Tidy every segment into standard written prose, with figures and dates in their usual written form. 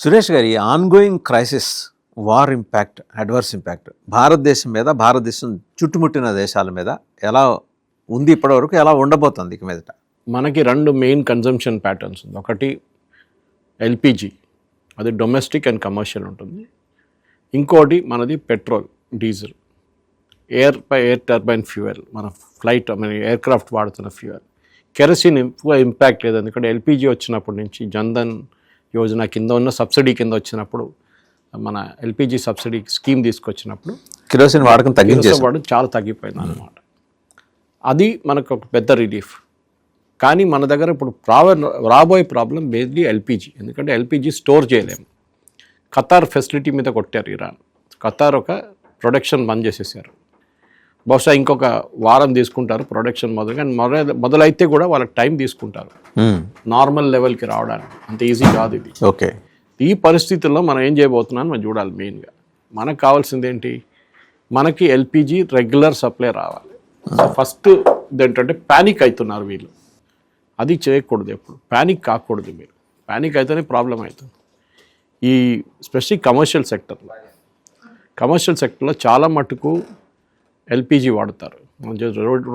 సురేష్ గారి ongoing crisis, war impact, adverse impact భారతదేశం మీద, భారతదేశం చుట్టుముట్టిన దేశాల మీద ఎలా ఉంది ఇప్పటివరకు, ఎలా ఉండబోతుంది ఇక మీదట? మనకి రెండు మెయిన్ కన్జంప్షన్ ప్యాటర్న్స్ ఉంది. ఒకటి ఎల్పిజి, అది డొమెస్టిక్ అండ్ కమర్షియల్ ఉంటుంది. ఇంకోటి మనది petrol, diesel, air turbine fuel, మన ఎయిర్ క్రాఫ్ట్ వాడుతున్న ఫ్యూయల్. కెరసిన్ ఎక్కువ ఇంపాక్ట్ లేదు, ఎందుకంటే ఎల్పిజి వచ్చినప్పటి నుంచి జన్ధన్ యోజన కింద ఉన్న సబ్సిడీ కింద వచ్చినప్పుడు, మన ఎల్పిజి సబ్సిడీ స్కీమ్ తీసుకొచ్చినప్పుడు కిరోసిన్ వాడకం తగ్గించేసారు, చాలా తగ్గిపోయింది అన్నమాట. అది మనకు ఒక పెద్ద రిలీఫ్. కానీ మన దగ్గర ఇప్పుడు రాబోయే ప్రాబ్లం బేస్లీ ఎల్పిజి, ఎందుకంటే ఎల్పిజి స్టోర్ చేయలేము. ఖతార్ ఫెసిలిటీ మీద కొట్టారు ఇరాన్. ఖతార్ ఒక ప్రొడక్షన్ బంద్ చేసేసారు. బహుశా ఇంకొక వారం తీసుకుంటారు ప్రొడక్షన్ మొదలు, కానీ మొదలైతే కూడా వాళ్ళకి టైం తీసుకుంటారు నార్మల్ లెవెల్కి రావడానికి. అంత ఈజీ కాదు ఇది. ఓకే, ఈ పరిస్థితుల్లో మనం ఏం చేయబోతున్నాం మనం చూడాలి. మెయిన్గా మనకు కావాల్సింది ఏంటి? మనకి ఎల్పిజి రెగ్యులర్ సప్లై రావాలి. ఫస్ట్ ఏంటంటే ప్యానిక్ అవుతున్నారు వీళ్ళు. అది చేయకూడదు, ఎప్పుడు ప్యానిక్ కాకూడదు. మీరు ప్యానిక్ అయితేనే ప్రాబ్లం అవుతుంది. ఈ స్పెషల్లీ కమర్షియల్ సెక్టర్లో చాలా మటుకు ఎల్పిజి వాడతారు.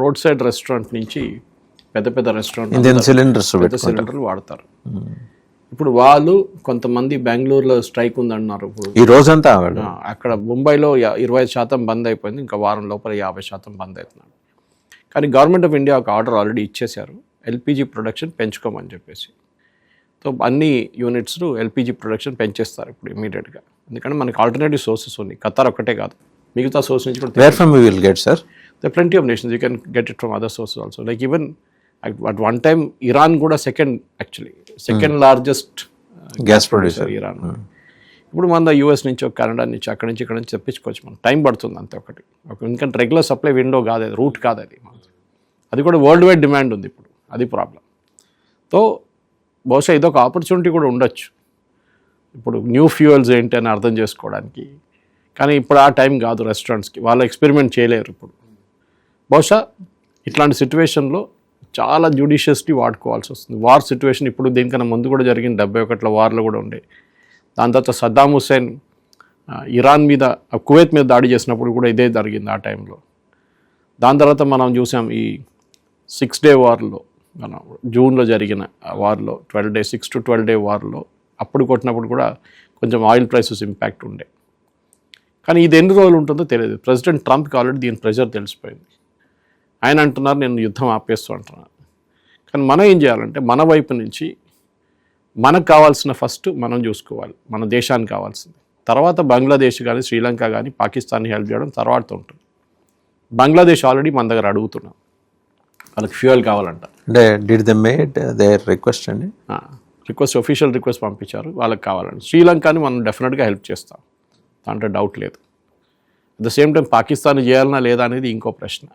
రోడ్ సైడ్ రెస్టారెంట్ నుంచి పెద్ద రెస్టారెంట్ సిలిండర్లు వాడతారు. ఇప్పుడు వాళ్ళు కొంతమంది బెంగళూరులో స్ట్రైక్ ఉందన్నారు. ఇప్పుడు ఈ రోజంతా అక్కడ ముంబైలో 25% బంద్ అయిపోయింది. ఇంకా వారం లోపల 50% బంద్ అవుతున్నాడు. కానీ గవర్నమెంట్ ఆఫ్ ఇండియా ఒక ఆర్డర్ ఆల్రెడీ ఇచ్చేశారు, ఎల్పిజి ప్రొడక్షన్ పెంచుకోమని చెప్పేసి. సో అన్ని యూనిట్స్ ఎల్పిజి ప్రొడక్షన్ పెంచేస్తారు ఇప్పుడు ఇమీడియట్గా. ఎందుకంటే మనకి ఆల్టర్నేటివ్ సోర్సెస్ ఉన్నాయి. ఖతార్ ఒక్కటే కాదు, మిగతా సోర్స్ నుంచి కూడా. Where from you will get, sir? The plenty of nations you can get it from other sources also. Like even at one time Iran కూడా second largest gas producer Iran. ఇప్పుడు మన US నుంచి, Canada నుంచి, అక్కడి నుంచి ఇక్కడ నుంచి తెప్పించుకోవచ్చు. మనం టైం పడుతుంది అంతే. ఎందుకంటే రెగ్యులర్ సప్లై విండో కాదు అది, రూట్ కాదు అది. అది కూడా వరల్డ్ వైడ్ డిమాండ్ ఉంది ఇప్పుడు, అది ప్రాబ్లం. సో బహుశా ఇదొక ఆపర్చునిటీ కూడా ఉండొచ్చు ఇప్పుడు న్యూ ఫ్యూయల్స్ ఏంటి అని అర్థం చేసుకోవడానికి. కానీ ఇప్పుడు ఆ టైం కాదు రెస్టారెంట్స్కి, వాళ్ళు ఎక్స్పెరిమెంట్ చేయలేరు ఇప్పుడు. బహుశా ఇట్లాంటి సిచ్యువేషన్లో చాలా జ్యుడిషియస్లీ వాడుకోవాల్సి వస్తుంది. వార్ సిచ్యువేషన్ ఇప్పుడు దీనికన్నా ముందు కూడా జరిగింది, 71 వార్లో కూడా ఉండే. దాని తర్వాత సద్దాం హుస్సేన్ ఇరాన్ మీద, కువైత్ మీద దాడి చేసినప్పుడు కూడా ఇదే జరిగింది ఆ టైంలో. దాని తర్వాత మనం చూసాం ఈ 6 Day వార్లో, మనం జూన్లో జరిగిన వార్లో 6 to 12 day వార్లో అప్పుడు కొట్టినప్పుడు కూడా కొంచెం ఆయిల్ ప్రైసెస్ ఇంపాక్ట్ ఉండే. కానీ ఇది ఎన్ని రోజులు ఉంటుందో తెలియదు. ప్రెసిడెంట్ ట్రంప్కి ఆల్రెడీ దీని ప్రెషర్ తెలిసిపోయింది. ఆయన అంటున్నారు నేను యుద్ధం ఆపేస్తూ అంటున్నారు. కానీ మనం ఏం చేయాలంటే మన వైపు నుంచి మనకు కావాల్సిన ఫస్ట్ మనం చూసుకోవాలి, మన దేశానికి కావాల్సింది. తర్వాత బంగ్లాదేశ్ కానీ, శ్రీలంక కానీ, పాకిస్తాన్ని హెల్ప్ చేయడం తర్వాత ఉంటుంది. బంగ్లాదేశ్ ఆల్రెడీ మన దగ్గర అడుగుతున్నాం, వాళ్ళకి ఫ్యూయల్ కావాలంట. Did they made their request అండి? ఆఫీషియల్ రిక్వెస్ట్ పంపించారు, వాళ్ళకి కావాలండి. శ్రీలంకని మనం డెఫినెట్గా హెల్ప్ చేస్తాం, దాంట్లో డౌట్ లేదు. At the same time Pakistan చేయాలన్నా లేదా అనేది ఇంకో ప్రశ్న.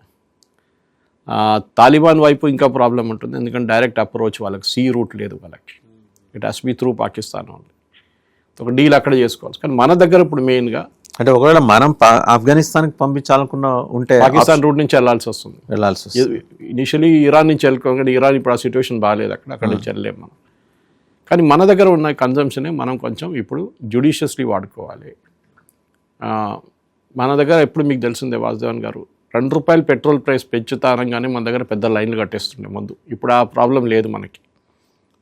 తాలిబాన్ వైపు ఇంకా ప్రాబ్లం ఉంటుంది, ఎందుకంటే డైరెక్ట్ అప్రోచ్ వాళ్ళకి, సీ రూట్ లేదు వాళ్ళకి. It has be through Pakistan only. ఒక డీల్ అక్కడ చేసుకోవచ్చు. కానీ మన దగ్గర ఇప్పుడు మెయిన్గా అంటే ఒకవేళ మనం ఆఫ్ఘనిస్తాన్కి పంపించాలనుకున్న ఉంటే పాకిస్తాన్ రూట్ నుంచి వెళ్ళాల్సి వస్తుంది. ఇనిషియలీ ఇరాన్ నుంచి వెళ్ళుకోవాలి, ఇరాన్ ఇప్పుడు ఆ సిచ్యువేషన్ బాగాలేదు, అక్కడ నుంచి వెళ్ళలేము మనం. కానీ మన దగ్గర ఉన్న కన్జంప్షనే మనం కొంచెం ఇప్పుడు జ్యుడిషియస్లీ వాడుకోవాలి. మన దగ్గర ఎప్పుడు మీకు తెలిసిందే వాసుదేవన్ గారు, ₹2 పెట్రోల్ ప్రైస్ పెంచుతానంగానే మన దగ్గర పెద్ద లైన్లు కట్టేస్తుండే ముందు. ఇప్పుడు ఆ ప్రాబ్లం లేదు మనకి.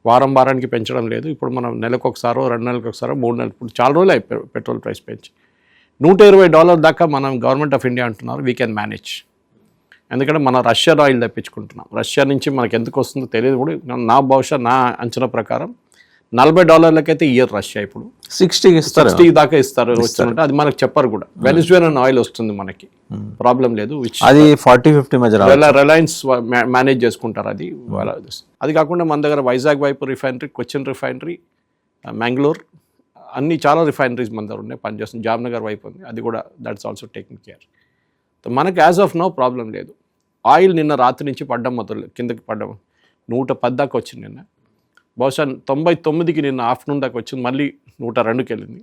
వారానికి పెంచడం లేదు. ఇప్పుడు మనం నెలకు ఒకసారో, 2 నెలలకు ఒకసారో, 3 నెలలకు, ఇప్పుడు చాలా రోజులు అయిపోయి పెట్రోల్ ప్రైస్ పెంచి $120 దాకా మనం గవర్నమెంట్ ఆఫ్ ఇండియా అంటున్నారు వీ కెన్ మేనేజ్. ఎందుకంటే మనం రష్యన్ ఆయిల్ తెప్పించుకుంటున్నాం. రష్యా నుంచి మనకి ఎందుకు వస్తుందో తెలియదు కూడా. బహుశా నా అంచనా ప్రకారం $40 ఇయర్ రష్యా ఇప్పుడు 60 దాకా ఇస్తారు వచ్చినట్టు. అది మనకు చెప్పరు కూడా. వెనిజువేలన్ ఆయిల్ వస్తుంది మనకి, ప్రాబ్లం లేదు. అది 40-50 మధ్య రిలయన్స్ మేనేజ్ చేసుకుంటారు అది. అది కాకుండా మన దగ్గర వైజాగ్ వైపు రిఫైనరీ, కొచ్చిన్ రిఫైనరీ, మ్యాంగ్లూర్, అన్ని చాలా రిఫైనరీస్ మన దగ్గర ఉన్నాయి పనిచేస్తుంది. జామ్నగర్ వైపు ఉంది, అది కూడా దట్స్ ఆల్సో టేకింగ్ కేర్. మనకి యాజ్ ఆఫ్ నో ప్రాబ్లం లేదు. ఆయిల్ నిన్న రాత్రి నుంచి కిందకి పడ్డం 110 దాకా వచ్చింది నిన్న. బహుశా 99కి నిన్న ఆఫ్టర్నూన్ దాకా వచ్చింది, మళ్ళీ 102కి వెళ్ళింది.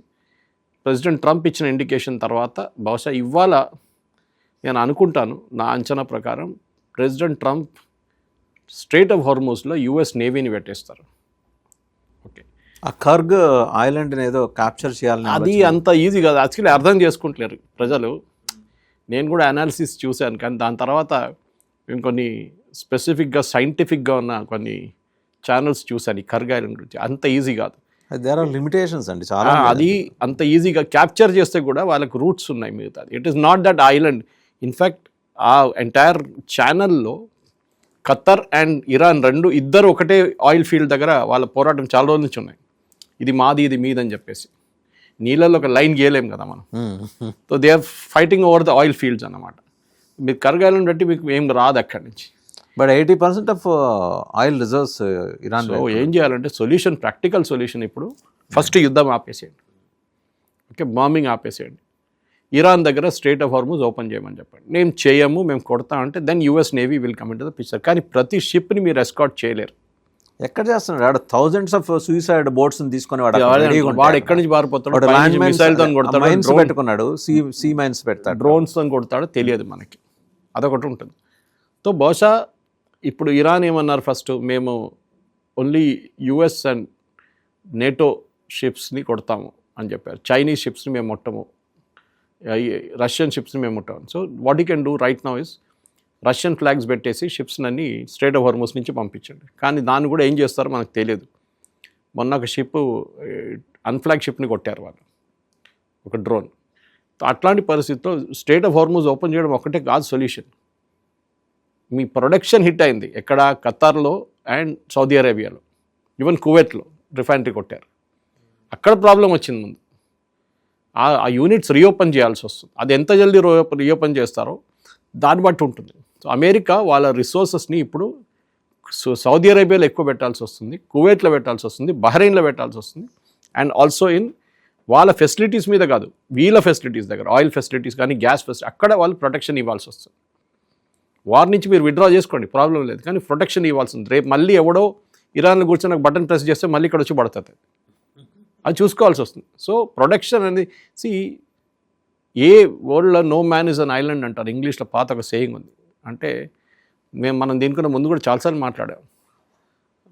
ప్రెసిడెంట్ ట్రంప్ ఇచ్చిన ఇండికేషన్ తర్వాత బహుశా ఇవాళ నేను అనుకుంటాను, నా అంచనా ప్రకారం ప్రెసిడెంట్ ట్రంప్ స్ట్రెయిట్ ఆఫ్ హార్మోజ్లో US నేవీని పెట్టేస్తారు. ఓకే, ఆ కర్గ్ ఐలాండ్ ఏదో క్యాప్చర్ చేయాలని అది అంత ఈజీ కాదు, యాక్చువల్లీ అర్థం చేసుకుంటలేరు ప్రజలు. నేను కూడా అనాలిసిస్ చూశాను, కానీ దాని తర్వాత మేము కొన్ని స్పెసిఫిక్గా సైంటిఫిక్గా ఉన్న కొన్ని ఛానల్స్ చూశాను ఈ కర్గ్ ఐలాండ్ గురించి. అంత ఈజీ కాదు, దేర్ ఆర్ లిమిటేషన్స్ అండి చాలా. అది అంత ఈజీగా క్యాప్చర్ చేస్తే కూడా వాళ్ళకి రూట్స్ ఉన్నాయి మిగతాది. It is not that island. In fact ఆ ఎంటైర్ ఛానల్లో ఖత్తర్ అండ్ ఇరాన్ ఇద్దరు ఒకటే ఆయిల్ ఫీల్డ్ దగ్గర వాళ్ళ పోరాటం చాలా రోజుల నుంచి ఉన్నాయి. ఇది మాది, ఇది మీదని చెప్పేసి. నీళ్ళల్లో ఒక లైన్ గీయలేం కదా మనం. So they are fighting over the oil fields అన్నమాట. మీరు కర్గ్ ఐలాండ్ బట్టి మీకు ఏం రాదు అక్కడి నుంచి. But 80% of oil reserves Iran. So ఏం చేయాలంటే సొల్యూషన్, ప్రాక్టికల్ సొల్యూషన్ ఇప్పుడు ఫస్ట్ యుద్ధం ఆపేసేయండి, ఓకే, బాంబింగ్ ఆపేసేయండి. ఇరాన్ దగ్గర స్ట్రైట్ ఆఫ్ హార్మూజ్ ఓపెన్ చేయమని చెప్పండి. మేము చేయము, మేము కొడతా అంటే then US navy will come into the picture. కానీ ప్రతి షిప్ని మీరు ఎస్కాట్ చేయలేరు. ఎక్కడ చేస్తున్నాడు ఆడ థౌజండ్స్ ఆఫ్ సూసైడ్ బోట్స్ తీసుకొని వాడు ఎక్కడి నుంచి పారిపోతాడు, మిసైల్ తో కొడతాడు, పెట్టుకున్నాడు, సీ మైన్స్ పెడతాడు, డ్రోన్స్ తో కొడతాడు, తెలియదు మనకి. అదొకటి ఉంటుంది. సో బహుశా ఇప్పుడు ఇరాన్ ఏమన్నారు, ఫస్ట్ మేము ఓన్లీ యుఎస్ అండ్ నేటో షిప్స్ని కొడతాము అని చెప్పారు. చైనీస్ షిప్స్ని మేము ముట్టము, రష్యన్ షిప్స్ని మేము ముట్టాము. So what you can do right now is Russian flags పెట్టేసి షిప్స్ని స్ట్రైట్ ఆఫ్ హార్మూజ్ నుంచి పంపించండి. కానీ దాన్ని కూడా ఏం చేస్తారో మనకు తెలియదు. మొన్న ఒక షిప్, అన్ఫ్లాగ్ షిప్ని కొట్టారు వాళ్ళు, ఒక డ్రోన్. అట్లాంటి పరిస్థితిలో స్ట్రైట్ ఆఫ్ హార్మూజ్ ఓపెన్ చేయడం ఒకటే కాదు సొల్యూషన్. మీ ప్రొడక్షన్ హిట్ అయింది ఎక్కడ, ఖతార్లో అండ్ సౌదీ అరేబియాలో, ఈవెన్ కువైట్లో రిఫైనరీ కొట్టారు. అక్కడ ప్రాబ్లం వచ్చింది ముందు. ఆ యూనిట్స్ రీఓపెన్ చేయాల్సి వస్తుంది. అది ఎంత జల్దీ రీఓపెన్ చేస్తారో దాన్ని బట్టి ఉంటుంది. సో అమెరికా వాళ్ళ రిసోర్సెస్ని ఇప్పుడు సౌదీ అరేబియాలో ఎక్కువ పెట్టాల్సి వస్తుంది, కువైట్లో పెట్టాల్సి వస్తుంది, బహ్రెయిన్లో పెట్టాల్సి వస్తుంది. అండ్ ఆల్సో ఇన్ వాళ్ళ ఫెసిలిటీస్ మీద కాదు, వీళ్ళ ఫెసిలిటీస్ దగ్గర, ఆయిల్ ఫెసిలిటీస్ కానీ గ్యాస్ ఫెసిలిటీ, అక్కడ వాళ్ళు ప్రొటెక్షన్ ఇవ్వాల్సి వస్తుంది. వార్ నుంచి మీరు విత్డ్రా చేసుకోండి, ప్రాబ్లం లేదు, కానీ ప్రొటెక్షన్ ఇవ్వాల్సింది. రేపు మళ్ళీ ఎవడో ఇరాన్లో కూర్చొని నాకు బటన్ ప్రెస్ చేస్తే మళ్ళీ ఇక్కడ వచ్చి పడుతుంది, అది చూసుకోవాల్సి వస్తుంది. సో ప్రొటెక్షన్ అనేది ఏ వరల్డ్లో no man is an island అంటారు ఇంగ్లీష్లో, పాత ఒక సేయింగ్ ఉంది. అంటే మనం దీనికన్నా ముందు కూడా చాలాసార్లు మాట్లాడాం.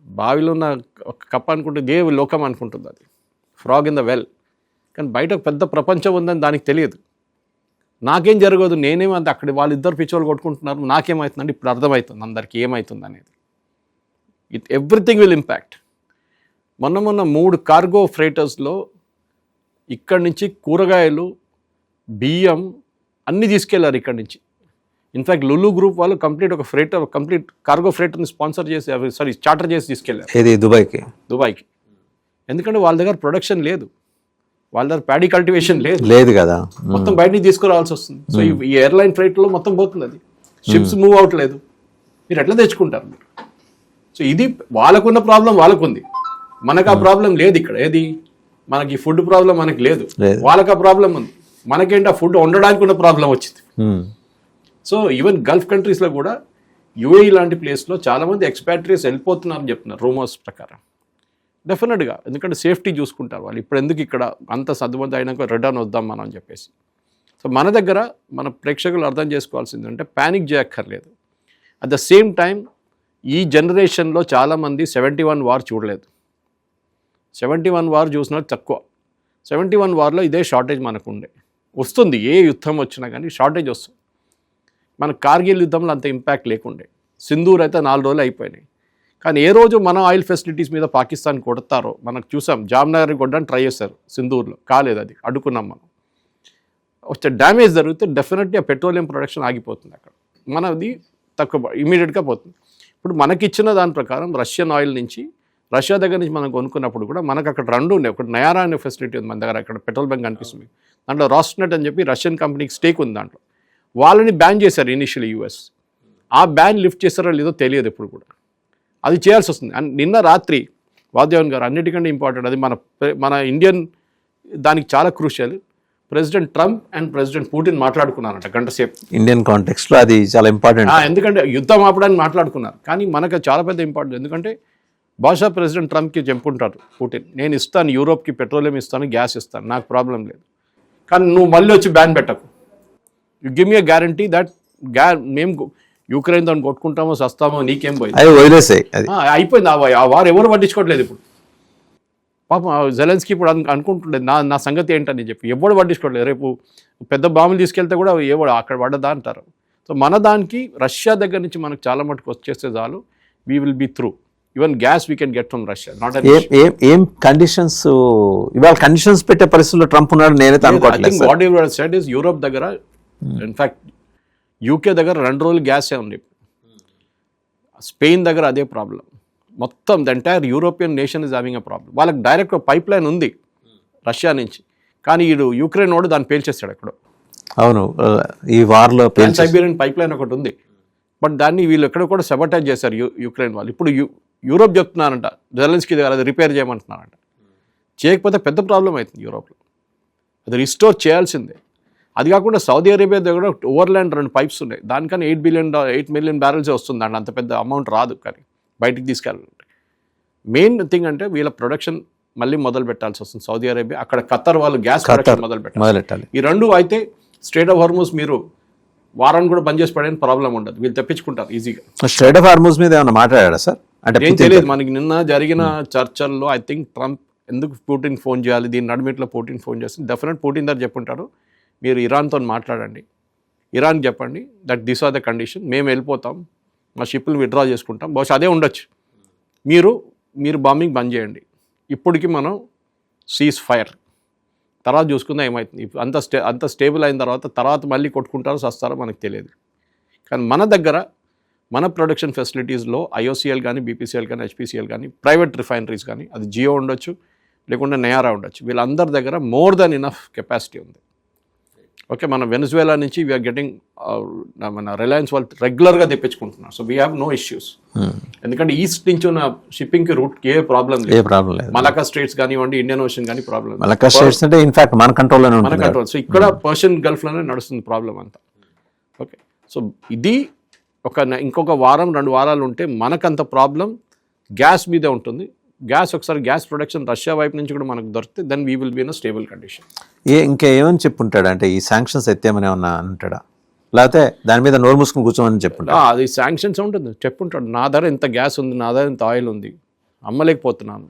బావిలో ఉన్న ఒక కప్ప అనుకుంటే దేవు లోకం అనుకుంటుంది, అది ఫ్రాగ్ ఇన్ ద వెల్. కానీ బయట పెద్ద ప్రపంచం ఉందని దానికి తెలియదు. నాకేం జరగదు, నేనేమంత అక్కడ వాళ్ళిద్దరు పిచ్చోళ్ళు కొట్టుకుంటున్నారు, నాకేమవుతుందంటే ఇప్పుడు అర్థమవుతుంది అందరికీ ఏమవుతుంది అనేది. Everything will impact. మొన్న 3 కార్గో ఫ్రైటర్స్లో ఇక్కడి నుంచి కూరగాయలు, బియ్యం అన్నీ తీసుకెళ్లారు ఇక్కడి నుంచి. ఇన్ఫ్యాక్ట్ లులు గ్రూప్ వాళ్ళు కంప్లీట్ కార్గో ఫ్రైటర్ని స్పాన్సర్ చేసి చార్టర్ చేసి తీసుకెళ్లారు. ఇది దుబాయ్కి. ఎందుకంటే వాళ్ళ దగ్గర ప్రొడక్షన్ లేదు, వాళ్ళ దగ్గర ప్యాడీ కల్టివేషన్ లేదు కదా, మొత్తం బయట నుంచి తీసుకురావాల్సి వస్తుంది. సో ఈ ఎయిర్లైన్ ఫ్లైట్లో మొత్తం పోతుంది, అది షిప్స్ మూవ్ అవట్లేదు. మీరు ఎట్లా తెచ్చుకుంటారు మీరు? సో ఇది వాళ్ళకున్న ప్రాబ్లం వాళ్ళకుంది, మనకు ఆ ప్రాబ్లం లేదు ఇక్కడ. ఏది మనకి ఫుడ్ ప్రాబ్లం మనకి లేదు, వాళ్ళకి ఆ ప్రాబ్లం ఉంది. మనకేంటి ఆ ఫుడ్ వండడానికి ఉన్న ప్రాబ్లం వచ్చింది. సో ఈవెన్ గల్ఫ్ కంట్రీస్లో కూడా యూఏఈ లాంటి ప్లేస్లో చాలామంది ఎక్స్పాట్రియట్స్ వెళ్ళిపోతున్నారని చెప్తున్నారు రూమర్స్ ప్రకారం. డెఫినెట్గా, ఎందుకంటే సేఫ్టీ చూసుకుంటారు వాళ్ళు. ఇప్పుడు ఎందుకు ఇక్కడ అంత సర్దుమంది అయినాక రిటర్న్ వద్దాం మనం అని చెప్పేసి. సో మన దగ్గర మన ప్రేక్షకులు అర్థం చేసుకోవాల్సింది అంటే ప్యానిక్ చేయక్కర్లేదు. అట్ ద సేమ్ టైం ఈ జనరేషన్లో చాలామంది 71 వార్ చూడలేదు. 71 వార్ చూసిన తక్కువ. 71 వార్లో ఇదే షార్టేజ్ మనకు ఉండే. వస్తుంది, ఏ యుద్ధం వచ్చినా కానీ షార్టేజ్ వస్తుంది. మన కార్గిల్ యుద్ధంలో అంత ఇంపాక్ట్ లేకుండే. సింధూర్ అయితే 4 రోజులు అయిపోయినాయి. కానీ ఏ రోజు మన ఆయిల్ ఫెసిలిటీస్ మీద పాకిస్తాన్ కొడతారో మనకు చూసాం. జామ్నగర్ని కొట్టడానికి ట్రై చేశారు సింధూర్లో, కాలేదు, అది అడ్డుకున్నాం మనం. వచ్చే డ్యామేజ్ జరిగితే డెఫినెట్లీ ఆ పెట్రోలియం ప్రొడక్షన్ ఆగిపోతుంది అక్కడ, మనది తక్కువ ఇమీడియట్గా పోతుంది. ఇప్పుడు మనకిచ్చిన దాని ప్రకారం రష్యన్ ఆయిల్ నుంచి, రష్యా దగ్గర నుంచి మనం కొనుక్కున్నప్పుడు కూడా మనకు అక్కడ 2 ఉన్నాయి. ఒకటి నయారా అనే ఫెసిలిటీ ఉంది మన దగ్గర, అక్కడ పెట్రోల్ బంక్ కనిపిస్తుంది. దాంట్లో రాస్నెట్ అని చెప్పి రష్యన్ కంపెనీకి స్టేక్ ఉంది దాంట్లో. వాళ్ళని బ్యాన్ చేశారు ఇనిషియల్లీ యూఎస్. ఆ బ్యాన్ లిఫ్ట్ చేస్తారో లేదో తెలియదు ఇప్పుడు కూడా, అది చేయాల్సి వస్తుంది. అండ్ నిన్న రాత్రి వాదేవన్ గారు అన్నిటికంటే ఇంపార్టెంట్, అది మన ఇండియన్ దానికి చాలా crucial. President Trump and president Putin మాట్లాడుకున్నారంట గంట సేపు. ఇండియన్ కాంటెక్స్ట్లో అది చాలా ఇంపార్టెంట్, ఎందుకంటే యుద్ధం ఆపడానికి మాట్లాడుకున్నారు. కానీ మనకు చాలా పెద్ద ఇంపార్టెంట్, ఎందుకంటే బహుశా ప్రెసిడెంట్ ట్రంప్కి చెప్పుకుంటారు పుటిన్, నేను ఇస్తాను యూరోప్కి పెట్రోలియం ఇస్తాను, గ్యాస్ ఇస్తాను, నాకు ప్రాబ్లం లేదు, కానీ నువ్వు మళ్ళీ వచ్చి బ్యాన్ పెట్టకు. You give me a guarantee that మేము యుక్రెయిన్ దాన్ని కొట్టుకుంటామో సస్తామో నీకేం పోయింది, వదిలేసాయి, అయిపోయింది. ఆ వారు ఎవరు పట్టించుకోవట్లేదు. ఇప్పుడు పాపం జెలెన్స్కీ ఇప్పుడు అనుకుంటుండే నా సంగతి ఏంటని చెప్పి ఎవడు పట్టించుకోవట్లేదు. రేపు పెద్ద బాంబులు తీసుకెళ్తే కూడా ఎవడు అక్కడ పడ్డదా అంటారు. సో మన దానికి రష్యా దగ్గర నుంచి మనకు చాలా మటుకు వచ్చేస్తే చాలు, we will be through. Even gas we can get from Russia. Not ఏం కండిషన్స్ ఇవాళ కండిషన్స్ పెట్టే పరిస్థితుల్లో ట్రంప్ ఉన్నాడు నేనైతే అనుకోవట్లేదు. Whatever said is Europe దగ్గర, ఇన్ఫాక్ట్ యూకే దగ్గర 2 రోజులు గ్యాసే ఉంది. స్పెయిన్ దగ్గర అదే ప్రాబ్లం. మొత్తం the entire European nation is having a problem. వాళ్ళకి డైరెక్ట్ పైప్ లైన్ ఉంది రష్యా నుంచి, కానీ వీడు యూక్రెయిన్ వాడు దాన్ని పేల్చేస్తాడు ఎక్కడో. అవును, ఈ వార్లో సైబీరియన్ పైప్ లైన్ ఒకటి ఉంది, బట్ దాన్ని వీళ్ళు ఎక్కడ కూడా సెబటైజ్ చేశారు యూక్రెయిన్ వాళ్ళు. ఇప్పుడు యూరోప్ చెప్తున్నారంట జెలెన్స్కీ దగ్గర అది రిపేర్ చేయమంటున్నారంట. చేయకపోతే పెద్ద ప్రాబ్లం అవుతుంది యూరోప్లో. అది రిస్టోర్ చేయాల్సిందే. అది కాకుండా సౌదీ అరేబియా దగ్గర ఓవర్లాండ్ 2 పైప్స్ ఉన్నాయి. దానికన్నా $8 మిలియన్ బ్యారెల్స్ వస్తుంది అండి. అంత పెద్ద అమౌంట్ రాదు, కానీ బయటికి తీసుకెళ్ళాలంటే. మెయిన్ థింగ్ అంటే వీళ్ళ ప్రొడక్షన్ మళ్ళీ మొదలు పెట్టాల్సి వస్తుంది సౌదీ అరేబియా. అక్కడ ఖతర్ వాళ్ళు గ్యాస్ ప్రొడక్షన్ మొదలు పెట్టాలి. ఈ 2 అయితే స్ట్రేట్ ఆఫ్ హార్మూజ్ మీరు వారాన్ని కూడా బంద్ చేసి పడేని ప్రాబ్లం ఉండదు, వీళ్ళు తెప్పించుకుంటారు ఈజీగా. స్ట్రేట్ ఆఫ్ హార్మూజ్ మీద ఏమైనా మాట్లాడారా సార్? అంటే ఏం తెలియదు మనకి. నిన్న జరిగిన చర్చల్లో ఐ థింక్ ట్రంప్ ఎందుకు పుటిన్ ఫోన్ చేయాలి, దీని నడుమిట్లో పుటిన్ ఫోన్ చేస్తుంది. డెఫినెట్ పుటిన్ దగ్గర చెప్పుంటాడు, మీరు ఇరాన్తో మాట్లాడండి, ఇరాన్కి చెప్పండి that this are the condition, మేము వెళ్ళిపోతాం, మా షిప్లు విత్డ్రా చేసుకుంటాం, బహుశా అదే ఉండొచ్చు. మీరు బాంబింగ్ బంద్ చేయండి, ఇప్పటికి మనం సీజ్ ఫైర్, తర్వాత చూసుకుందాం ఏమవుతుంది. అంత స్టేబుల్ అయిన తర్వాత మళ్ళీ కొట్టుకుంటారో సస్తారో మనకు తెలియదు. కానీ మన దగ్గర మన ప్రొడక్షన్ ఫెసిలిటీస్లో IOCL కానీ BPCL కానీ HPCL కానీ ప్రైవేట్ రిఫైనరీస్ కానీ, అది జియో ఉండొచ్చు లేకుంటే నయారా ఉండొచ్చు, వీళ్ళందరి దగ్గర మోర్ దెన్ ఇనఫ్ కెపాసిటీ ఉంది. ఓకే, మన వెనిజువేలా నుంచి వీఆర్ గెటింగ్, మన రిలయన్స్ వాళ్ళు రెగ్యులర్గా తెప్పించుకుంటున్నారు. So we have no issues. ఎందుకంటే ఈస్ట్ నుంచి ఉన్న షిప్పింగ్కి రూట్ ఏ ప్రాబ్లం లేదు. మలకా స్ట్రేట్స్ కానివ్వండి, ఇండియన్ ఓషన్ కానీ ప్రాబ్లం లేదు. మలకా స్ట్రేట్స్ అంటే ఇన్ఫాక్ట్ మన కంట్రోల్లోనే మన కంట్రోల్. సో ఇక్కడ పర్షియన్ గల్ఫ్లోనే నడుస్తుంది ప్రాబ్లం అంతా. ఓకే, సో ఇది ఇంకొక వారం 2 వారాలు ఉంటే మనకంత ప్రాబ్లం గ్యాస్ మీదే ఉంటుంది. ఒకసారి గ్యాస్ ప్రొడక్షన్ రష్యా వైపు నుంచి కూడా మనకు దొరికితే then we will be in a stable condition. ఇంకా ఏమని చెప్పుంటాడు అంటే ఈ శాంక్షన్స్ ఎత్తేమని ఏమన్నా అంటాడా, లేకపోతే దాని మీద నోరు మూసుకుని కూర్చోమని చెప్పుంటా? అది శాంక్షన్స్ ఉంటుంది, చెప్పుంటాడు. నా దగ్గర ఇంత గ్యాస్ ఉంది, నా దగ్గర ఇంత ఆయిల్ ఉంది, అమ్మలేకపోతున్నాను,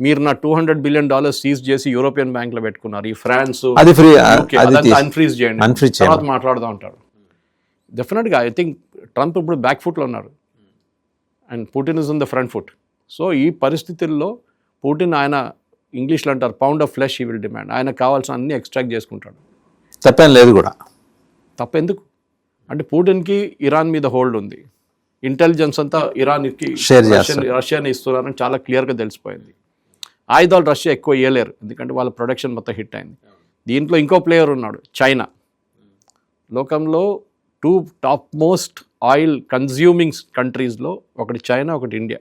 మీరు నా $200 బిలియన్ సీజ్ చేసి యూరోపియన్ బ్యాంక్లో పెట్టుకున్నారు, ఈ ఫ్రాన్స్ అది ఫ్రీ అన్ఫ్రీజ్ చేయండి, తర్వాత మాట్లాడుతూ ఉంటాడు. డెఫినెట్గా ఐ థింక్ ట్రంప్ ఇప్పుడు బ్యాక్ ఫుట్లో ఉన్నారు and Putin is on the front foot. So ఈ పరిస్థితుల్లో పుటిన్, ఆయన ఇంగ్లీష్లో అంటారు pound of flesh he will demand. ఆయన కావాల్సిన అన్ని ఎక్స్ట్రాక్ట్ చేసుకుంటాడు. తప్పేం లేదు కూడా. తప్పెందుకు అంటే పుటిన్కి ఇరాన్ మీద హోల్డ్ ఉంది, ఇంటెలిజెన్స్ అంతా ఇరాన్కి రష్యాని ఇస్తున్నారని చాలా క్లియర్గా తెలిసిపోయింది. ఆయుధాలు రష్యా ఎక్కువ ఇవ్వలేరు, ఎందుకంటే వాళ్ళ ప్రొడక్షన్ మొత్తం హిట్ అయింది. దీంట్లో ఇంకో ప్లేయర్ ఉన్నాడు, చైనా. లోకంలో 2 టాప్ మోస్ట్ ఆయిల్ కన్జ్యూమింగ్ కంట్రీస్లో ఒకటి చైనా, ఒకటి ఇండియా.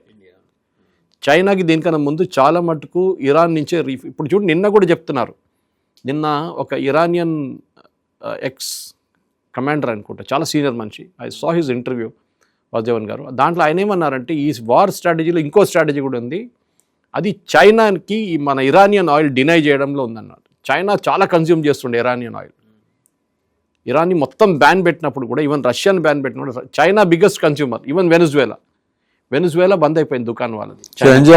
చైనాకి దీనికన్నా ముందు చాలా మటుకు ఇరాన్ నుంచే ఇప్పుడు చూడు, నిన్న కూడా చెప్తున్నారు, నిన్న ఒక ఇరానియన్ ఎక్స్ కమాండర్ అనుకుంటా, చాలా సీనియర్ మనిషి, I saw his interview, Vasudevan గారు. దాంట్లో ఆయన ఏమన్నారంటే ఈ వార్ స్ట్రాటజీలో ఇంకో స్ట్రాటజీ కూడా ఉంది, అది చైనాకి మన ఇరానియన్ ఆయిల్ డినై చేయడంలో ఉందన్నారు. చైనా చాలా కన్జ్యూమ్ చేస్తుండే ఇరానియన్ ఆయిల్. ఇరాన్ని మొత్తం బ్యాన్ పెట్టినప్పుడు కూడా, ఈవెన్ రష్యాని బ్యాన్ పెట్టినప్పుడు China biggest consumer. Even Venezuela బంద్ అయిపోయింది దుకాణం వాళ్ళది,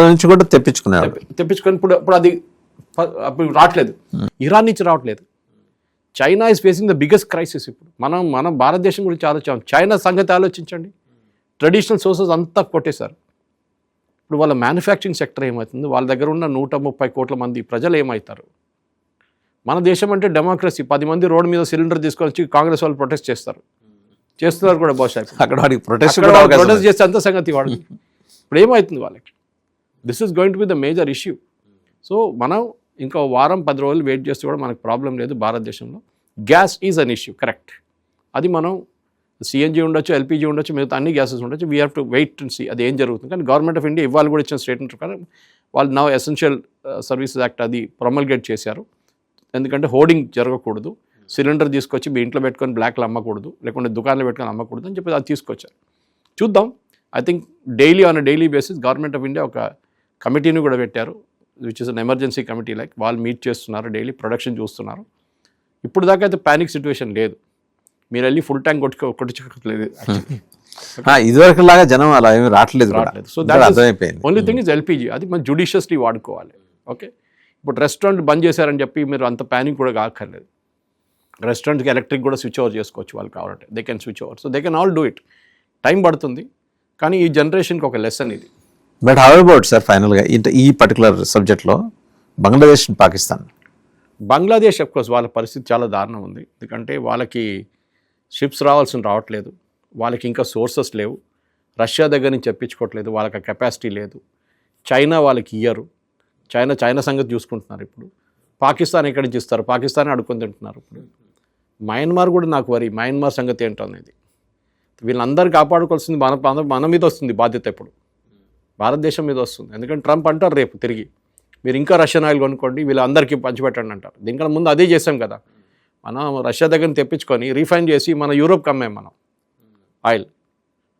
నుంచి కూడా తెప్పించుకొని ఇప్పుడు అది అప్పుడు రావట్లేదు, ఇరాన్ నుంచి రావట్లేదు. China is facing the biggest crisis. ఇప్పుడు మనం భారతదేశం గురించి ఆలోచించాం, చైనా సంగతి ఆలోచించండి. ట్రెడిషనల్ సోర్సెస్ అంతా కొట్టేశారు. ఇప్పుడు వాళ్ళ మ్యానుఫ్యాక్చరింగ్ సెక్టర్ ఏమవుతుంది, వాళ్ళ దగ్గర ఉన్న 130 కోట్ల మంది ప్రజలు ఏమవుతారు? మన దేశం అంటే డెమోక్రసీ, 10 మంది రోడ్డు మీద సిలిండర్ తీసుకొని వచ్చి కాంగ్రెస్ వాళ్ళు ప్రొటెస్ట్ చేస్తున్నారు కూడా బహుశా. అక్కడ వాడికి ప్రొటెస్ట్ చేస్తే అంత సంగతి వాడు. ఇప్పుడు ఏమవుతుంది వాళ్ళకి? This is going to be the major issue. So మనం ఇంకా వారం 10 రోజులు వెయిట్ చేస్తే కూడా మనకు ప్రాబ్లం లేదు భారతదేశంలో. Gas is an issue, correct. అది మనం CNG ఉండొచ్చు, LPG ఉండొచ్చు, మిగతా అన్ని గ్యాసెస్ ఉండొచ్చు. We have to wait and see అది ఏం జరుగుతుంది. కానీ గవర్నమెంట్ ఆఫ్ ఇండియా ఇవాళ కూడా ఇచ్చిన స్టేట్మెంట్ ప్రకారం వాళ్ళు నౌ ఎసెన్షియల్ సర్వీసెస్ యాక్ట్ అది ప్రొమల్గేట్ చేశారు. ఎందుకంటే హోర్డింగ్ జరగకూడదు, సిలిండర్ తీసుకొచ్చి మీ ఇంట్లో పెట్టుకొని బ్లాక్లో అమ్మకూడదు, లేకుంటే దుకాణంలో పెట్టుకొని అమ్మకూడదు అని చెప్పి అది తీసుకొచ్చారు. చూద్దాం. I think on daily basis government of India ఒక కమిటీని కూడా పెట్టారు, which is an emergency committee. Like వాళ్ళు మీట్ చేస్తున్నారు, డైలీ ప్రొడక్షన్ చూస్తున్నారు. ఇప్పుడు దాకా అయితే ప్యానిక్ సిచ్యువేషన్ లేదు, మీరు వెళ్ళి ఫుల్ ట్యాంక్ కొట్టించలేదు. ఇదివరకు లాగా జనం అలా ఏమి రావట్లేదు. So only thing is LPG. అది మనం జుడిషియస్లీ వాడుకోవాలి. ఓకే, ఇప్పుడు రెస్టారెంట్ బంద్ చేశారని చెప్పి మీరు అంత ప్యానిక్ కూడా కాక్కర్లేదు. రెస్టారెంట్కి ఎలక్ట్రిక్ కూడా స్విచ్ ఓవర్ చేసుకోవచ్చు వాళ్ళు కావాలంటే, they can switch over. So they can all do it. Time పడుతుంది, కానీ ఈ జనరేషన్కి ఒక లెసన్ ఇది. బట్ హౌ అబౌట్ సార్ ఫైనల్గా ఈ పర్టికులర్ సబ్జెక్ట్లో బంగ్లాదేశ్ పాకిస్తాన్? బంగ్లాదేశ్ అఫ్కోర్స్ వాళ్ళ పరిస్థితి చాలా దారుణం ఉంది. ఎందుకంటే వాళ్ళకి షిప్స్ రావట్లేదు, వాళ్ళకి ఇంకా సోర్సెస్ లేవు, రష్యా దగ్గర నుంచి తెప్పించుకోవట్లేదు, వాళ్ళకి కెపాసిటీ లేదు. చైనా వాళ్ళకి ఇయ్యరు, చైనా సంగతి చూసుకుంటున్నారు. ఇప్పుడు పాకిస్తాన్ ఎక్కడి నుంచి ఇస్తారు, పాకిస్తాన్ అడుక్కొని తింటున్నారు. ఇప్పుడు మయన్మార్ కూడా నాకు మయన్మార్ సంగతి ఏంటో అనేది. వీళ్ళందరూ కాపాడుకోవాల్సింది మన మీద వస్తుంది బాధ్యత. ఇప్పుడు భారతదేశం మీద వస్తుంది. ఎందుకంటే ట్రంప్ అంటారు రేపు తిరిగి మీరు ఇంకా రష్యన్ ఆయిల్ కొనుక్కోండి, వీళ్ళందరికీ పంచిపెట్టండి అంటారు. దీనికన్నా ముందు అదే చేసాం కదా, మనం రష్యా దగ్గర తెప్పించుకొని రీఫైన్ చేసి మన యూరోప్కి అమ్మాం మనం ఆయిల్.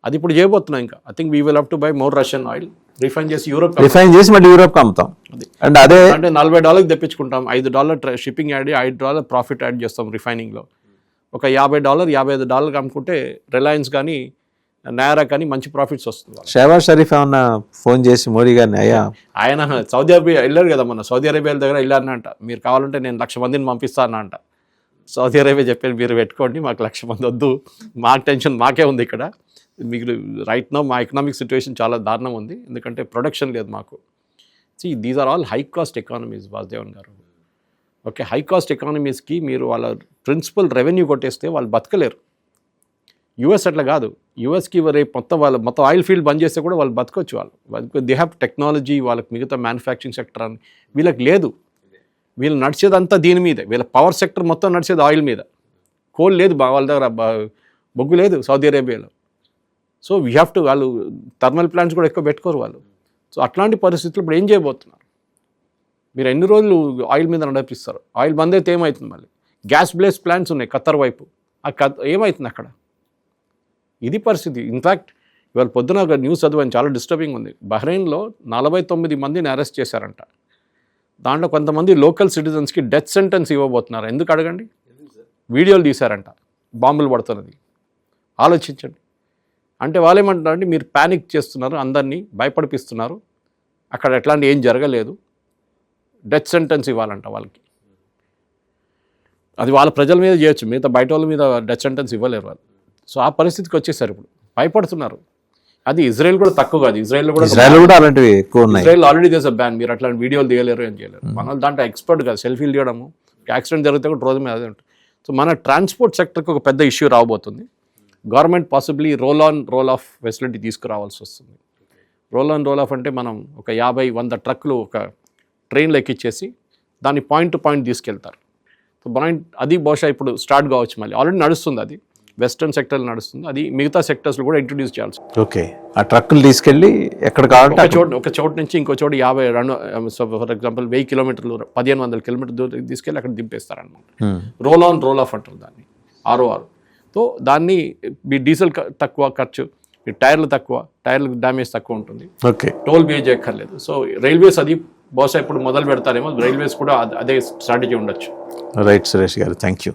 అది ఇప్పుడు చేయబోతున్నాం. ఇంకా I think we will have to buy more Russian oil, refine చేసి మళ్ళీ యూరోప్కి అమ్ముతాం. అండ్ అదే అంటే $40 తెప్పించుకుంటాం, $5 షిప్పింగ్ యాడ్, $5 ప్రాఫిట్ యాడ్ చేస్తాం రిఫైనింగ్లో. ఒక $50-55 అమ్ముకుంటే రిలయన్స్ కానీ నాయరా కానీ మంచి ప్రాఫిట్స్ వస్తుంది. షహబాజ్ షరీఫ్ ఏమన్నా ఫోన్ చేసి మోడీ గారిని అయ్యా, ఆయన సౌదీ అరేబియా వెళ్ళారు కదా, మన సౌదీ అరేబియా దగ్గర వెళ్ళారనంట, మీరు కావాలంటే నేను 1,00,000 మందిని పంపిస్తానంట. సౌదీ అరేబియా చెప్పారు మీరు పెట్టుకోండి, మాకు 1,00,000 మంది వద్దు, మాకు టెన్షన్ మాకే ఉంది ఇక్కడ. మీకు రైట్ నో మా ఎకనామిక్ సిచ్యువేషన్ చాలా దారుణం ఉంది, ఎందుకంటే ప్రొడక్షన్ లేదు మాకు. These are all high cost economies Vasudevan garu. Okay, high cost ఎకానమీస్కి మీరు వాళ్ళ ప్రిన్సిపల్ రెవెన్యూ కొట్టేస్తే వాళ్ళు బతకలేరు. యూఎస్ అట్లా కాదు. యూఎస్కి రేపు మొత్తం ఆయిల్ ఫీల్డ్ బంద్ చేస్తే కూడా వాళ్ళు బతకొచ్చు. వాళ్ళు దే హ్యావ్ టెక్నాలజీ, వాళ్ళకి మిగతా మ్యానుఫ్యాక్చరింగ్ సెక్టర్ అని వీళ్ళకి లేదు. వీళ్ళు నడిచేదంతా దీని మీదే, వీళ్ళ పవర్ సెక్టర్ మొత్తం నడిచేది ఆయిల్ మీద. కోల్ లేదు వాళ్ళ దగ్గర, బొగ్గు లేదు సౌదీ అరేబియాలో. సో వీ హ్యావ్ టు, వాళ్ళు థర్మల్ ప్లాంట్స్ కూడా ఎక్కువ పెట్టుకోరు వాళ్ళు. సో అట్లాంటి పరిస్థితులు ఇప్పుడు ఏం చేయబోతున్నారు? మీరు ఎన్ని రోజులు ఆయిల్ మీద నడిపిస్తారు? ఆయిల్ బంద్ అయితే ఏమవుతుంది? మళ్ళీ గ్యాస్ బ్లేస్ ప్లాంట్స్ ఉన్నాయి ఖత్తర్ వైపు, ఏమవుతుంది అక్కడ? ఇది పరిస్థితి. ఇన్ఫ్యాక్ట్ ఇవాళ పొద్దున ఒక న్యూస్ చదివాను, చాలా డిస్టర్బింగ్ ఉంది. బహ్రెయిన్లో 49 మందిని అరెస్ట్ చేశారంట. దాంట్లో కొంతమంది లోకల్ సిటిజన్స్కి డెత్ సెంటెన్స్ ఇవ్వబోతున్నారు. ఎందుకు అడగండి? వీడియోలు తీశారంట, బాంబులు పడుతున్నది. ఆలోచించండి. అంటే వాళ్ళు ఏమంటున్నారంటే మీరు ప్యానిక్ చేస్తున్నారు, అందరినీ భయపడిపిస్తున్నారు, అక్కడ ఎట్లాంటి ఏం జరగలేదు, డెత్ సెంటెన్స్ ఇవ్వాలంట వాళ్ళకి. అది వాళ్ళ ప్రజల మీద చేయొచ్చు, మిగతా బయట వాళ్ళ మీద డెత్ సెంటెన్స్ ఇవ్వలేరు వాళ్ళు. సో ఆ పరిస్థితికి వచ్చేసారు, ఇప్పుడు భయపడుతున్నారు. అది ఇజ్రాయెల్ కూడా తక్కువ కాదు, ఇజ్రాయెల్ కూడా అలాంటివి ఎక్కువ ఉన్నాయి. ఇజ్రాయెల్ ఆల్రెడీ చేసే బ్యాన్, మీరు అట్లాంటి వీడియోలు తీయలేరు, ఏం చేయలేరు. మన దాంట్లో ఎక్స్పర్ట్ కాదు, సెల్ఫీలు తీయడము, యాక్సిడెంట్ జరిగితే కూడా రోజు మీద అదే ఉంటుంది. సో మన ట్రాన్స్పోర్ట్ సెక్టర్కి ఒక పెద్ద ఇష్యూ రాబోతుంది. Government possibly roll on roll off facility తీసుకురావాల్సి వస్తుంది. రోల్ ఆన్ రోల్ ఆఫ్ అంటే మనం ఒక 50-100 ట్రక్కులు ఒక ట్రైన్లో ఎక్కిచ్చేసి దాన్ని పాయింట్ టు పాయింట్ తీసుకెళ్తారు. సో అది బహుశా ఇప్పుడు స్టార్ట్ కావచ్చు, మళ్ళీ ఆల్రెడీ నడుస్తుంది, అది వెస్టర్న్ సెక్టర్లో నడుస్తుంది, అది మిగతా సెక్టర్స్లో కూడా ఇంట్రడ్యూస్ చేయాల్సి. ఓకే, ఆ ట్రక్కులు తీసుకెళ్ళి ఎక్కడ కావాలంటే ఒక చోటు నుంచి ఇంకో చోటు 52 ఫర్ ఎగ్జాంపుల్ 1000 కిలోమీటర్లు 1500 కిలోమీటర్ దూరం తీసుకెళ్ళి అక్కడ దింపేస్తారనమాట. రోల్ ఆన్ రోల్ ఆఫ్ అంటారు దాన్ని, ROR. సో దాన్ని మీ డీజిల్ తక్కువ ఖర్చు, మీ టైర్లు తక్కువ, టైర్లు డ్యామేజ్ తక్కువ ఉంటుంది, ఓకే, టోల్ పే చేయక్కర్లేదు. సో రైల్వేస్ అది బహుశా ఇప్పుడు మొదలు పెడతారేమో, రైల్వేస్ కూడా అదే స్ట్రాటజీ ఉండొచ్చు. రైట్ సురేష్ గారు, థ్యాంక్ యూ.